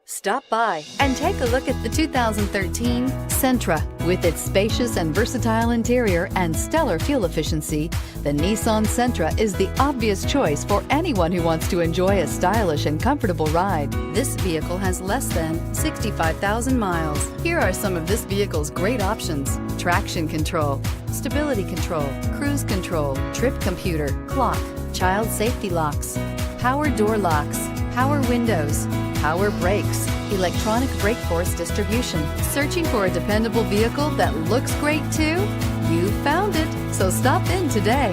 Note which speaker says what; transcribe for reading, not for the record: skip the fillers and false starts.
Speaker 1: Stop by and take a look at the 2013 Sentra. With its spacious and versatile interior and stellar fuel efficiency, the Nissan Sentra is the obvious choice for anyone who wants to enjoy a stylish and comfortable ride. This vehicle has less than 65,000 miles. Here are some of this vehicle's great options: traction control, stability control, cruise control, trip computer, clock, child safety locks, power door locks, power windows, power brakes, electronic brake force distribution. Searching for a dependable vehicle that looks great too? You found it, so stop in today.